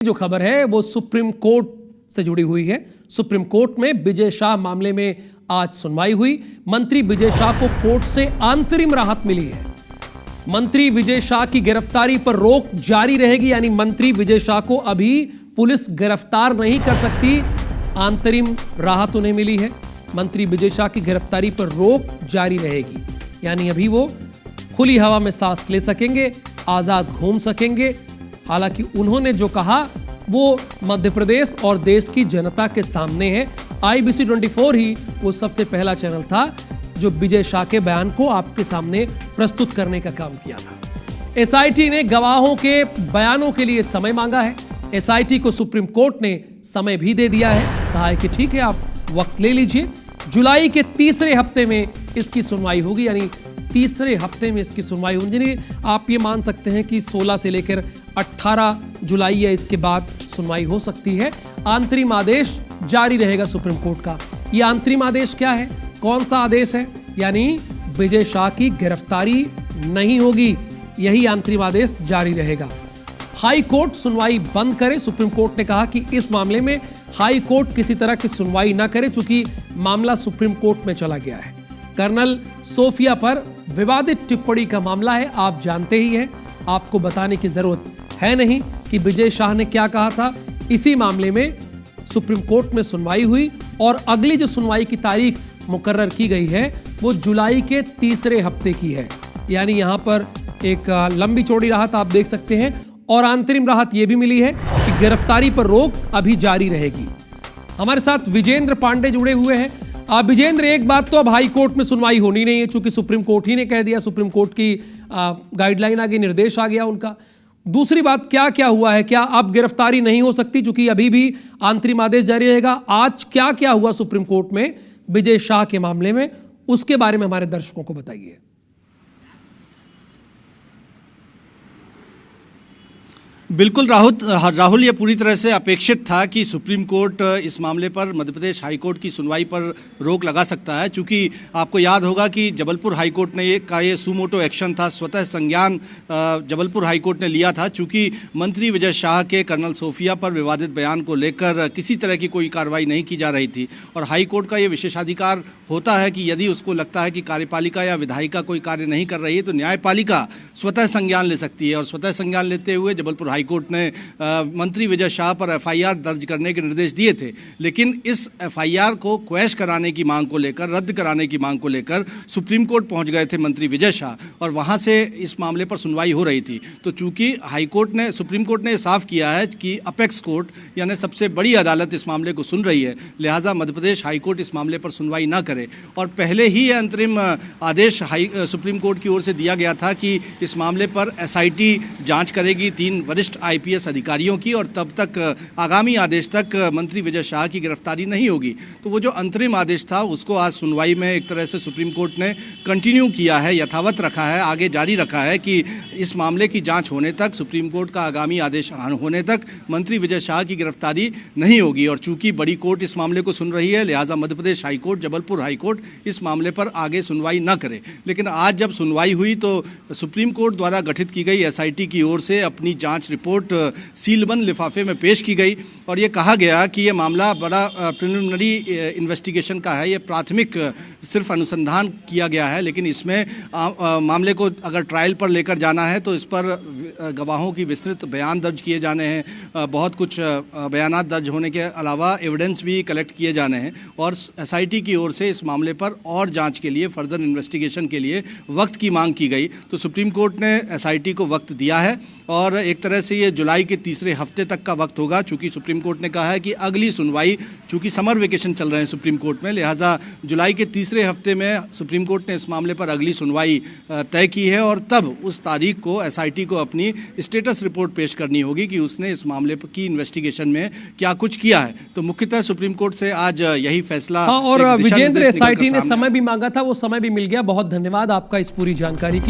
जो खबर है वो सुप्रीम कोर्ट से जुड़ी हुई है। सुप्रीम कोर्ट में विजय शाह मामले में आज सुनवाई हुई। मंत्री विजय शाह को कोर्ट से अंतरिम राहत मिली है। मंत्री विजय शाह की गिरफ्तारी पर रोक जारी रहेगी, यानी मंत्री विजय शाह को अभी पुलिस गिरफ्तार नहीं कर सकती। अंतरिम राहत उन्हें मिली है। मंत्री विजय शाह की गिरफ्तारी पर रोक जारी रहेगी, यानी अभी वो खुली हवा में सांस ले सकेंगे, आजाद घूम सकेंगे। हालांकि उन्होंने जो कहा वो मध्य प्रदेश और देश की जनता के सामने है। IBC 24 ही वो सबसे पहला चैनल था जो विजय शाह के बयान को आपके सामने प्रस्तुत करने का काम किया था। SIT ने गवाहों के बयानों के लिए समय मांगा है। SIT को सुप्रीम कोर्ट ने समय भी दे दिया है, कहा है कि ठीक है, आप वक्त ले लीजिए। जुलाई के तीसरे हफ्ते में इसकी सुनवाई होगी, यानी तीसरे हफ्ते में इसकी सुनवाई होगी। यानी आप ये मान सकते हैं कि 16 से लेकर 18 जुलाई या इसके बाद सुनवाई हो सकती है। अंतरिम आदेश जारी रहेगा सुप्रीम कोर्ट का। यह अंतरिम आदेश क्या है, कौन सा आदेश है? यानी विजय शाह की गिरफ्तारी नहीं होगी, यही अंतरिम आदेश जारी रहेगा। हाई कोर्ट सुनवाई बंद करे। सुप्रीम कोर्ट ने कहा कि इस मामले में हाई कोर्ट किसी तरह की सुनवाई ना करे, चूंकि मामला सुप्रीम कोर्ट में चला गया है। कर्नल सोफिया पर विवादित टिप्पणी का मामला है, आप जानते ही हैं, आपको बताने की जरूरत है नहीं कि विजय शाह ने क्या कहा था। इसी मामले में सुप्रीम कोर्ट में सुनवाई हुई और अगली जो सुनवाई की तारीख मुकर्रर की गई है वो जुलाई के तीसरे हफ्ते की है। यानी यहां पर एक लंबी चौड़ी राहत आप देख सकते हैं, और अंतरिम राहत यह भी मिली है कि गिरफ्तारी पर रोक अभी जारी रहेगी। हमारे साथ विजेंद्र पांडे जुड़े हुए हैं। विजेंद्र, एक बात तो अब हाई कोर्ट में सुनवाई होनी नहीं है, चूंकि सुप्रीम कोर्ट ही ने कह दिया, सुप्रीम कोर्ट की गाइडलाइन आ गई, निर्देश आ गया उनका। दूसरी बात, क्या क्या हुआ है? क्या अब गिरफ्तारी नहीं हो सकती चूंकि अभी भी अंतरिम आदेश जारी रहेगा? आज क्या क्या हुआ सुप्रीम कोर्ट में विजय शाह के मामले में, उसके बारे में हमारे दर्शकों को बताइए। बिल्कुल राहुल, ये पूरी तरह से अपेक्षित था कि सुप्रीम कोर्ट इस मामले पर मध्य प्रदेश हाई कोर्ट की सुनवाई पर रोक लगा सकता है, क्योंकि आपको याद होगा कि जबलपुर हाई कोर्ट ने ये सुमोटो एक्शन था, स्वतः संज्ञान जबलपुर हाई कोर्ट ने लिया था, चूंकि मंत्री विजय शाह के कर्नल सोफिया पर विवादित बयान को लेकर किसी तरह की कोई कार्रवाई नहीं की जा रही थी। और हाई कोर्ट का ये विशेषाधिकार होता है कि यदि उसको लगता है कि कार्यपालिका या विधायिका कोई कार्य नहीं कर रही है तो न्यायपालिका स्वतः संज्ञान ले सकती है। और स्वतः संज्ञान लेते हुए जबलपुर हाई कोर्ट ने मंत्री विजय शाह पर FIR दर्ज करने के निर्देश दिए थे, लेकिन इस FIR को क्वैश कराने की मांग को लेकर, रद्द कराने की मांग को लेकर सुप्रीम कोर्ट पहुंच गए थे मंत्री विजय शाह, और वहां से इस मामले पर सुनवाई हो रही थी। तो चूंकि सुप्रीम कोर्ट ने साफ किया है कि अपेक्स कोर्ट यानी सबसे बड़ी अदालत इस मामले को सुन रही है, लिहाजा मध्य प्रदेश हाई कोर्ट इस मामले पर सुनवाई ना करे। और पहले ही यह अंतरिम आदेश सुप्रीम कोर्ट की ओर से दिया गया था कि इस मामले पर SIT जांच करेगी 3 वरिष्ठ IPS अधिकारियों की, और तब तक आगामी आदेश तक मंत्री विजय शाह की गिरफ्तारी नहीं होगी। तो वो जो अंतरिम आदेश था उसको आज सुनवाई में एक तरह से सुप्रीम कोर्ट ने कंटिन्यू किया है, यथावत रखा है, आगे जारी रखा है कि इस मामले की जांच होने तक, सुप्रीम कोर्ट का आगामी आदेश होने तक मंत्री विजय शाह की गिरफ्तारी नहीं होगी। और चूंकि बड़ी कोर्ट इस मामले को सुन रही है, लिहाजा Madhya Pradesh high court, Jabalpur high court इस मामले पर आगे सुनवाई न करे। लेकिन आज जब सुनवाई हुई तो सुप्रीम कोर्ट द्वारा गठित की गई SIT की ओर से अपनी जांच रिपोर्ट सीलबंद लिफाफे में पेश की गई, और ये कहा गया कि ये मामला बड़ा प्रिलिमिनरी इन्वेस्टिगेशन का है, ये प्राथमिक सिर्फ अनुसंधान किया गया है, लेकिन इसमें मामले को अगर ट्रायल पर लेकर जाना है तो इस पर गवाहों की विस्तृत बयान दर्ज किए जाने हैं, बहुत कुछ बयानात दर्ज होने के अलावा एविडेंस भी कलेक्ट किए जाने हैं, और SIT की ओर से इस मामले पर और जांच के लिए, फर्दर इन्वेस्टिगेशन के लिए वक्त की मांग की गई। तो सुप्रीम कोर्ट ने SIT को वक्त दिया है, और एक तरह से ये जुलाई के तीसरे हफ्ते तक का वक्त होगा, चूंकि सुप्रीम कोर्ट ने कहा है कि अगली सुनवाई, चूंकि समर वेकेशन चल रहे हैं सुप्रीम कोर्ट में, लिहाजा जुलाई के तीसरे हफ्ते में सुप्रीम कोर्ट ने इस मामले पर अगली सुनवाई तय की है, और तब उस तारीख को SIT को अपनी स्टेटस रिपोर्ट पेश करनी होगी कि उसने इस मामले की इन्वेस्टिगेशन में क्या कुछ किया है। तो मुख्यतः सुप्रीम कोर्ट से आज यही फैसला। और विजेंद्र, SIT ने समय भी मांगा था, वो समय भी मिल गया। बहुत धन्यवाद आपका इस पूरी जानकारी के लिए।